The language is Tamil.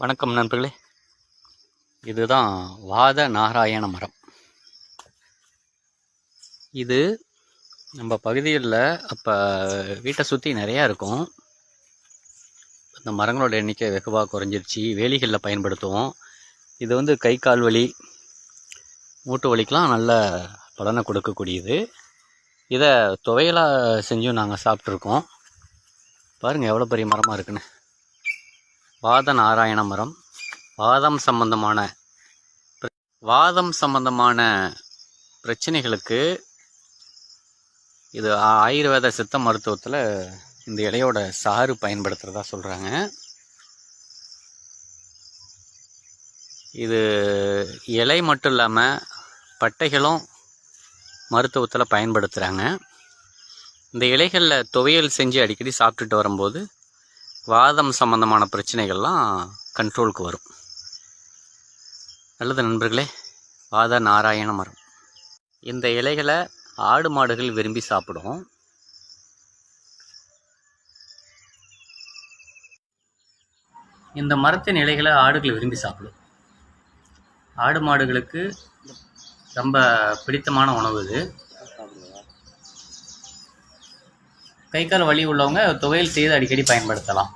வணக்கம் நண்பர்களே. இதுதான் வாத நாராயண மரம். இது நம்ம பகுதிகளில் அப்போ வீட்டை சுற்றி நிறையா இருக்கும். இந்த மரங்களோட எண்ணிக்கை வெகுவாக குறைஞ்சிருச்சு. வேலிகளில் பயன்படுத்துவோம். இது கை கால் வலி, மூட்டு வலிக்கெலாம் நல்ல பலனை கொடுக்கக்கூடியது. இதை துவையலாக செஞ்சும் நாங்கள் சாப்பிட்ருக்கோம். பாருங்கள் எவ்வளோ பெரிய மரமாக இருக்குன்னு. வாத நாராயண மரம் வாதம் சம்பந்தமான பிரச்சனைகளுக்கு இது ஆயுர்வேத சித்த மருத்துவத்தில் இந்த இலையோட சாறு பயன்படுத்துகிறதா சொல்கிறாங்க. இது இலை மட்டும் இல்லாமல் பட்டைகளும் மருத்துவத்தில் பயன்படுத்துகிறாங்க. இந்த இலைகளில் துவையல் செஞ்சு அடிக்கடி சாப்பிட்டுட்டு வரும்போது வாதம் சம்பந்தமான பிரச்சனைகள்லாம் கண்ட்ரோலுக்கு வரும். நல்லது நண்பர்களே. வாத நாராயண மரம். இந்த இலைகளை ஆடு மாடுகள் விரும்பி சாப்பிடும். இந்த மரத்தின் இலைகளை ஆடுகள் விரும்பி சாப்பிடும். ஆடு மாடுகளுக்கு ரொம்ப பிடித்தமான உணவு இது. கை கால் வலி உள்ளவங்க துவையல் செய்து அடிக்கடி பயன்படுத்தலாம்.